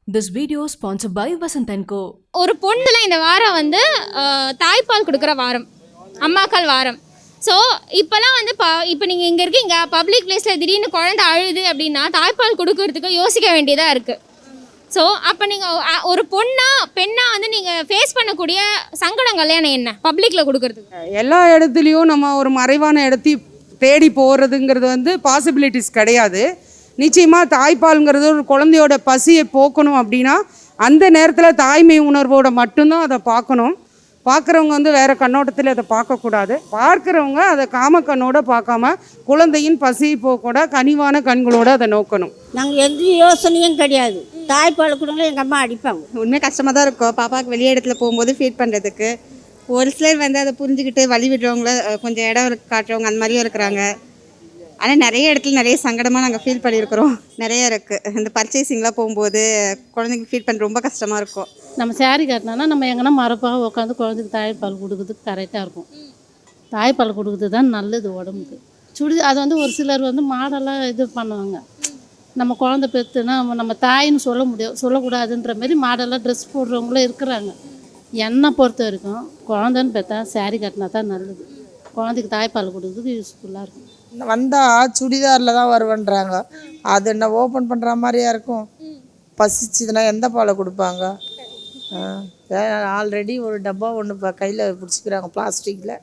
This video is sponsored by Vasant & Co. ஒரு பொண்ணுல இந்த வாரம் வந்து தாய்ப்பால் கொடுக்குற வாரம், அம்மாக்கள் வாரம். ஸோ இப்போலாம் வந்து இப்போ நீங்கள் இங்கே இருக்கீங்க, பப்ளிக் பிளேஸில் திடீர்னு குழந்தை அழுது அப்படின்னா தாய்ப்பால் கொடுக்கறதுக்கு யோசிக்க வேண்டியதாக இருக்குது. ஸோ அப்போ நீங்கள் ஒரு பெண்ணாக வந்து நீங்கள் ஃபேஸ் பண்ணக்கூடிய சங்கடங்கள்லாம் என்ன பப்ளிக்கில் கொடுக்கறதுக்கு? எல்லா இடத்துலையும் நம்ம ஒரு மறைவான இடத்தையும் தேடி போகிறதுங்கிறது வந்து பாசிபிலிட்டிஸ் கிடையாது. நிச்சயமாக தாய்ப்பால்ங்கிறது ஒரு குழந்தையோட பசியை போக்கணும் அப்படின்னா அந்த நேரத்தில் தாய்மை உணர்வோடு மட்டும்தான் அதை பார்க்கணும். பார்க்குறவங்க வந்து வேறு கண்ணோட்டத்தில் அதை பார்க்கக்கூடாது. பார்க்குறவங்க அதை காமக்கண்ணோடு பார்க்காம குழந்தையின் பசியை போக்கூட கனிவான கண்களோடு அதை நோக்கணும். நாங்கள் எந்த யோசனையும் கிடையாது. தாய்ப்பால் கொடுங்களா எங்கள் அம்மா அடிப்பாங்க. உண்மையாக கஷ்டமாக தான் இருக்கும் பாப்பாவுக்கு வெளியே இடத்துல போகும்போது ஃபீட் பண்ணுறதுக்கு. ஒரு சிலர் வந்து அதை புரிஞ்சுக்கிட்டு வழி விடுறவங்கள கொஞ்சம் இடம் காட்டுறவங்க அந்த மாதிரியும் இருக்கிறாங்க. ஆனால் நிறைய இடத்துல நிறைய சங்கடமாக நாங்கள் ஃபீல் பண்ணியிருக்கிறோம். நிறைய இருக்குது. இந்த பர்ச்சேசிங்லாம் போகும்போது குழந்தைங்க ஃபீட் பண்ண ரொம்ப கஷ்டமாக இருக்கும். நம்ம சேரீ கட்டினோன்னா நம்ம எங்கன்னா மரப்பாக உட்காந்து குழந்தைக்கு தாய்ப்பால் கொடுக்குறதுக்கு கரெக்டாக இருக்கும். தாய்ப்பால் கொடுக்குறது தான் நல்லது உடம்புக்கு. அது வந்து ஒரு சிலர் வந்து மாடெல்லாம் இது பண்ணுவாங்க. நம்ம குழந்தை பெற்றுனா நம்ம தாயின்னு சொல்லக்கூடாதுன்ற மாதிரி மாடெல்லாம் ட்ரெஸ் போடுறவங்களும் இருக்கிறாங்க. என்னை பொறுத்த வரைக்கும் குழந்தைன்னு பெற்றா சேரீ கட்டினா தான் நல்லது. குழந்தைக்கு தாய்ப்பால் கொடுக்குறதுக்கு யூஸ்ஃபுல்லாக இருக்கும். வந்தால் சுடிதாரில் தான் வருவேன்றாங்க. அது என்ன ஓப்பன் பண்ணுற மாதிரியா இருக்கும்? பசிச்சுதுன்னா எந்த பாலை கொடுப்பாங்க? ஆல்ரெடி ஒரு டப்பா ஒன்று கையில் பிடிச்சிக்கிறாங்க பிளாஸ்டிக்கில்.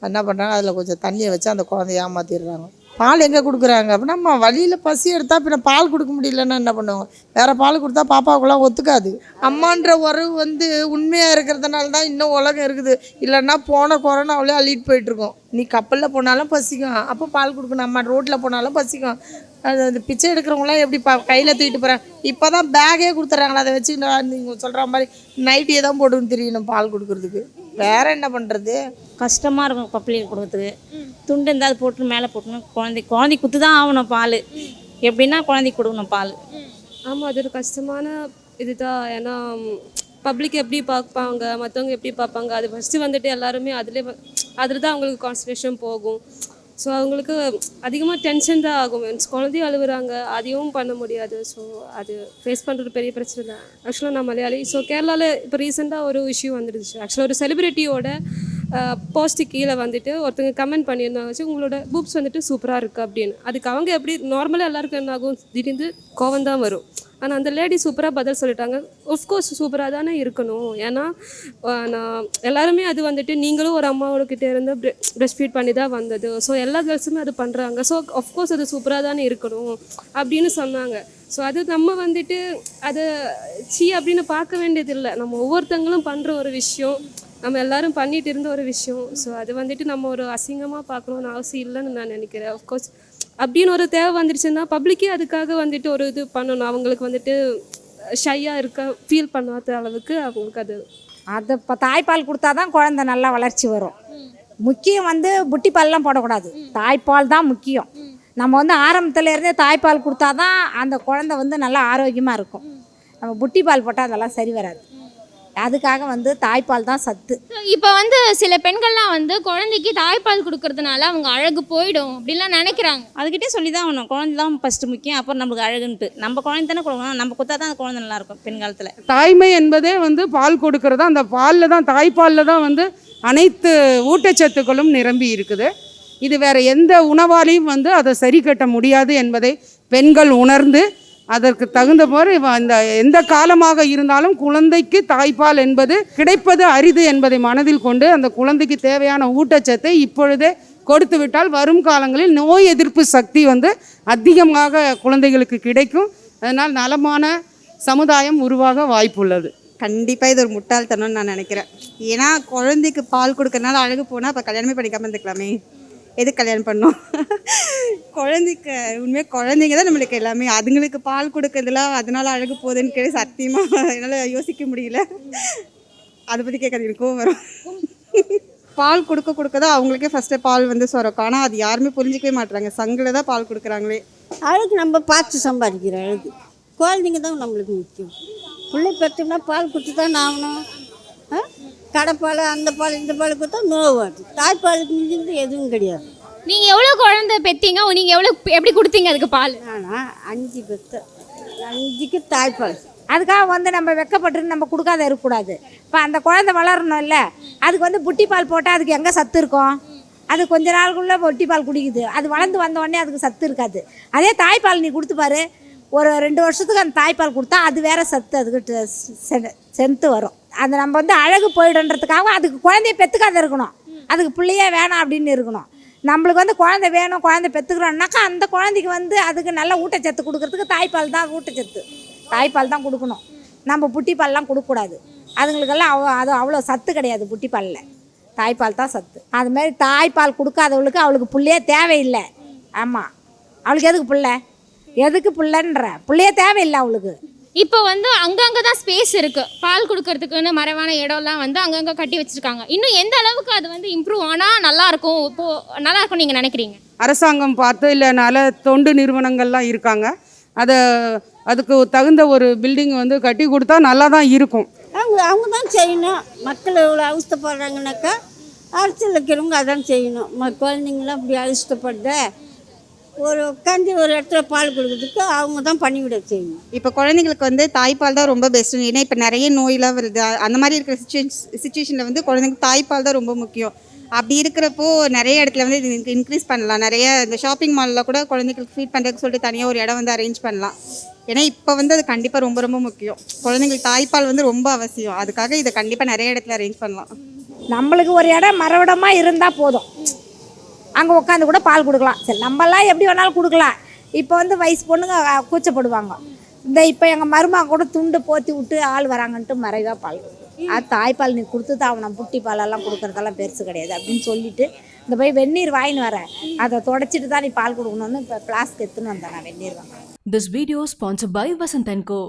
என்ன பண்ணுறாங்க, அதில் கொஞ்சம் தண்ணியை வச்சு அந்த குழந்தைய ஏமாற்றிடுறாங்க. பால் எங்கே கொடுக்குறாங்க? அப்படின்னா நம்ம வழியில் பசி எடுத்தால் பின்ன பால் கொடுக்க முடியலன்னா என்ன பண்ணுவாங்க? வேறு பால் கொடுத்தா பாப்பாவுக்குலாம் ஒத்துக்காது. அம்மான்ற உறவு வந்து உண்மையாக இருக்கிறதுனால தான் இன்னும் உலகம் இருக்குது. இல்லைன்னா போன கொரோனாவிலே அள்ளிட்டு போயிட்டுருக்கோம். நீ கப்பலில் போனாலும் பசிக்கும், அப்போ பால் கொடுக்கணும். அம்மா ரோட்டில் போனாலும் பசிக்கும். அது பிச்சை எடுக்கிறவங்களாம் எப்படி கையில் தூக்கிட்டு போகிறாங்க. இப்போ தான் பேக்கே கொடுத்துட்றாங்களா, அதை வச்சு நீங்கள் சொல்கிற மாதிரி நைட்டியே தான் போட்டுன்னு தெரியணும் பால் கொடுக்குறதுக்கு. வேறு என்ன பண்ணுறது? கஷ்டமாக இருக்கும் பப்ளிக் கொடுக்குறதுக்கு. துண்டு இருந்தால் அது போட்டு மேலே போட்டணும். குழந்தை குத்து தான் ஆகணும் பால். எப்படின்னா குழந்தைக்கு கொடுக்கணும் பால். ஆமாம், அது ஒரு கஷ்டமான இதுதான். ஏன்னா பப்ளிக் எப்படி பார்ப்பாங்க, மற்றவங்க எப்படி பார்ப்பாங்க, அது ஃபஸ்ட்டு வந்துட்டு எல்லாருமே அதில் தான் அவங்களுக்கு கான்சன்ட்ரேஷன் போகும். ஸோ அவங்களுக்கு அதிகமாக டென்ஷன் தான் ஆகும். மீன்ஸ் குழந்தையும் அழுகுறாங்க, அதையும் பண்ண முடியாது. ஸோ அது ஃபேஸ் பண்ணுறது பெரிய பிரச்சனை தான். ஆக்சுவலாக நான் மலையாளி. ஸோ கேரளாவில் இப்போ ரீசெண்டாக ஒரு இஷ்யூ வந்துடுச்சு. ஆக்சுவலாக ஒரு செலிப்ரிட்டியோட போஸ்ட்டு கீழே வந்துட்டு ஒருத்தங்க கமெண்ட் பண்ணியிருந்தாங்க, உங்களோட பூப்ஸ் வந்துட்டு சூப்பராக இருக்குது அப்படின்னு. அதுக்கு அவங்க எப்படி நார்மலாக எல்லாருக்கும் என்ன ஆகும், திடீர்னு கோவம் தான் வரும். ஆனால் அந்த லேடி சூப்பராக பதில் சொல்லிட்டாங்க. ஆஃப்கோர்ஸ் சூப்பராக தானே இருக்கணும். ஏன்னா நான் எல்லாருமே அது வந்துட்டு நீங்களும் ஒரு அம்மாவோடக்கிட்டே இருந்து ப்ரெஸ்ட் ஃபீட் பண்ணி தான் வந்தது. ஸோ எல்லா கேர்ள்ஸுமே அது பண்ணுறாங்க. ஸோ ஆஃப்கோர்ஸ் அது சூப்பராக தானே இருக்கணும் அப்படின்னு சொன்னாங்க. ஸோ அது நம்ம வந்துட்டு அதை அப்படின்னு பார்க்க வேண்டியதில்லை. நம்ம ஒவ்வொருத்தங்களும் பண்ணுற ஒரு விஷயம், நம்ம எல்லோரும் பண்ணிகிட்டு இருந்த ஒரு விஷயம். ஸோ அது வந்துட்டு நம்ம ஒரு அசிங்கமாக பார்க்கணுன்னு அவசியம் இல்லைன்னு நான் நினைக்கிறேன். ஆஃப்கோர்ஸ் அப்படின்னு ஒரு தேவை வந்துடுச்சுன்னா பப்ளிக்கே அதுக்காக வந்துட்டு ஒரு இது பண்ணணும். அவங்களுக்கு வந்துட்டு ஷையாக இருக்க ஃபீல் பண்ணாத அளவுக்கு அவங்களுக்கு அது இப்போ தாய்ப்பால் கொடுத்தா தான் குழந்தை நல்லா வளர்ச்சி வரும். முக்கியம் வந்து புட்டி பால்லாம் போடக்கூடாது. தாய்ப்பால் தான் முக்கியம். நம்ம வந்து ஆரம்பத்துலேருந்தே தாய்ப்பால் கொடுத்தா தான் அந்த குழந்தை வந்து நல்லா ஆரோக்கியமாக இருக்கும். நம்ம புட்டி பால் போட்டால் அதெல்லாம் சரி வராது. அதுக்காக வந்து தாய்ப்பால் தான் சத்து. இப்போ வந்து சில பெண்கள்லாம் வந்து குழந்தைக்கு தாய்ப்பால் கொடுக்கறதுனால அவங்க அழகு போயிடும் அப்படின்லாம் நினைக்கிறாங்க. அதுக்கிட்டே சொல்லி தான் ஆகணும். குழந்தை தான் ஃபஸ்ட்டு முக்கியம், அப்புறம் நம்மளுக்கு அழகுன்ட்டு. நம்ம குழந்தை தானே கொடுக்கணும். நம்ம கொடுத்தா தான் அந்த குழந்தை நல்லாயிருக்கும் பெண்காலத்தில். தாய்மை என்பதே வந்து பால் கொடுக்கறதா, அந்த பாலில் தான், தாய்ப்பாலில் தான் வந்து அனைத்து ஊட்டச்சத்துக்களும் நிரம்பி இருக்குது. இது வேறு எந்த உணவாலையும் வந்து அதை சரி கட்ட முடியாது என்பதை பெண்கள் உணர்ந்து அதற்கு தகுந்த மாதிரி இந்த எந்த காலமாக இருந்தாலும் குழந்தைக்கு தாய்ப்பால் என்பது கிடைப்பது அரிது என்பதை மனதில் கொண்டு அந்த குழந்தைக்கு தேவையான ஊட்டச்சத்தை இப்பொழுதே கொடுத்து விட்டால் வரும் காலங்களில் நோய் எதிர்ப்பு சக்தி வந்து அதிகமாக குழந்தைகளுக்கு கிடைக்கும். அதனால் நலமான சமுதாயம் உருவாக வாய்ப்புள்ளது. கண்டிப்பாக இது ஒரு முட்டாள்தனம்னு நான் நினைக்கிறேன். ஏன்னா குழந்தைக்கு பால் கொடுக்கறனால அழகு போனால் அப்போ கல்யாணமே பண்ணிக்காமல் இருந்துக்கலாமே. எது கல்யாணம் பண்ணோம்? குழந்தைக்கு உண்மையாக குழந்தைங்க தான் நம்மளுக்கு எல்லாமே. அதுங்களுக்கு பால் கொடுக்கறதுலாம் அதனால அழகு போகுதுன்னு கேள்வி சத்தியமாக என்னால் யோசிக்க முடியல. அதை பற்றி கேட்காது, எனக்கு கோவம் வரும். பால் கொடுக்க தான் அவங்களுக்கே ஃபஸ்ட்டு பால் வந்து சுரக்கும். ஆனால் அது யாருமே புரிஞ்சிக்கவே மாட்டுறாங்க. சங்கில் தான் பால் கொடுக்குறாங்களே. அழகு நம்ம பார்த்து சம்பாதிக்கிற அழகு. குழந்தைங்க தான் நம்மளுக்கு முக்கியம். பிள்ளை பெற்றோம்னா பால் கொடுத்து தான் ஆகணும். கடைப்பால் அந்த பால் இந்த பால் கொடுத்தா நோவாது. தாய்ப்பாலுக்கு மிஞ்சினது எதுவும் கிடையாது. நீங்கள் எவ்வளோ குழந்தை பெற்றீங்க, நீங்கள் எப்படி கொடுத்தீங்க அதுக்கு பால்? ஆனால் 5 பெற்ற 5க்கு தாய்ப்பால் அதுக்காக வந்து நம்ம வெக்கப்பட்டு நம்ம கொடுக்காத இருக்கக்கூடாது. இப்போ அந்த குழந்தை வளரணும் இல்லை, அதுக்கு வந்து புட்டி பால் போட்டால் அதுக்கு எங்கே சத்து இருக்கும்? அது கொஞ்ச நாளுக்குள்ளே புட்டி பால் குடிக்குது, அது வளர்ந்து வந்த உடனே அதுக்கு சத்து இருக்காது. அதே தாய்ப்பால் நீ கொடுத்து பாரு, ஒரு 2 வருஷத்துக்கு அந்த தாய்ப்பால் கொடுத்தா அது வேறு சத்து, அதுக்கு சென்த்து வரும். அது நம்ம வந்து அழகு போயிடுன்றதுக்காக அதுக்கு குழந்தைய பெற்றுக்காத இருக்கணும், அதுக்கு பிள்ளையே வேணாம் அப்படின்னு இருக்கணும். நம்மளுக்கு வந்து குழந்தை வேணும், குழந்தை பெற்றுக்கிறோம்னாக்கா அந்த குழந்தைக்கு வந்து அதுக்கு நல்ல ஊட்டச்சத்து கொடுக்கறதுக்கு தாய்ப்பால் தான் ஊட்டச்சத்து, தாய்ப்பால் தான் கொடுக்கணும். நம்ம புட்டி பால்லாம் கொடுக்கக்கூடாது, அதுங்களுக்கெல்லாம் அது அவ்வளோ சத்து கிடையாது. புட்டி பாலில் தாய்ப்பால் தான் சத்து. அதுமாரி தாய்ப்பால் கொடுக்காதவளுக்கு அவளுக்கு புள்ளையே தேவையில்லை. ஆமாம், அவளுக்கு எதுக்கு புள்ளையே தேவையில்லை அவளுக்கு. இப்போ வந்து அங்கங்கே தான் ஸ்பேஸ் இருக்குது பால் கொடுக்கறதுக்குன்னு, மறைவான இடம்லாம் வந்து அங்கங்கே கட்டி வச்சுருக்காங்க. இன்னும் எந்த அளவுக்கு அது வந்து இம்ப்ரூவ் ஆனால் நல்லாயிருக்கும், இப்போது நல்லாயிருக்கும் நீங்கள் நினைக்கிறீங்க? அரசாங்கம் பார்த்து இல்லைனால தொண்டு நிறுவனங்கள்லாம் இருக்காங்க, அதுக்கு தகுந்த ஒரு பில்டிங் வந்து கட்டி கொடுத்தா நல்லா தான் இருக்கும். அவங்க தான் செய்யணும். மக்கள் இவ்வளோ அவஸ்தப்படுறாங்கனாக்கா அரசியல் இருக்கிறவங்க அதான் செய்யணும். குழந்தைங்களாம் இப்படி அவஸ்தப்படுத ஒரு உட்காந்து ஒரு இடத்துல பால் கொடுக்கறதுக்கு அவங்க தான் பண்ணிவிட செய்யணும். இப்போ குழந்தைங்களுக்கு வந்து தாய்ப்பால் தான் ரொம்ப பெஸ்ட்டு. ஏன்னா இப்போ நிறைய நோயெலாம் வருது, அந்த மாதிரி இருக்கிற சுச்சுவேஷனில் வந்து குழந்தைங்களுக்கு தாய்ப்பால் தான் ரொம்ப முக்கியம். அப்படி இருக்கிறப்போ நிறைய இடத்துல வந்து இது இன்க்ரீஸ் பண்ணலாம். நிறைய இந்த ஷாப்பிங் மாலில் கூட குழந்தைங்களுக்கு ஃபீட் பண்ணுறதுக்கு சொல்லிட்டு தனியாக ஒரு இடம் வந்து அரேஞ்ச் பண்ணலாம். ஏன்னா இப்போ வந்து அது கண்டிப்பாக ரொம்ப ரொம்ப முக்கியம். குழந்தைங்களுக்கு தாய்ப்பால் வந்து ரொம்ப அவசியம். அதுக்காக இதை கண்டிப்பாக நிறைய இடத்துல அரேஞ்ச் பண்ணலாம். நம்மளுக்கு ஒரு இடம் மரவிடமாக இருந்தால் போதும், அங்கே உட்காந்து கூட பால் கொடுக்கலாம். சரி, நம்மலாம் எப்படி வேணாலும் கொடுக்கலாம். இப்போ வந்து வயசு பொண்ணுங்க கூச்சப்படுவாங்க. இப்போ எங்கள் மருமக கூட துண்டு போற்றி விட்டு ஆள் வராங்கன்ட்டு மறைவாக பால் கொடுக்கும். அது தாய்ப்பால் நீ கொடுத்து தான் அவனை புட்டி பாலெல்லாம் கொடுக்குறதெல்லாம் பெருசு கிடையாது அப்படின்னு சொல்லிட்டு இந்த போய் வெந்நீர் வாங்கின்னு வரேன், அதை தொடச்சிட்டு தான் நீ பால் கொடுக்கணும்னு இப்போ பிளாஸ்க் எடுத்துன்னு வந்தேன் நான் வெந்நீர் வாங்க. This video sponsored by Vasant & Co.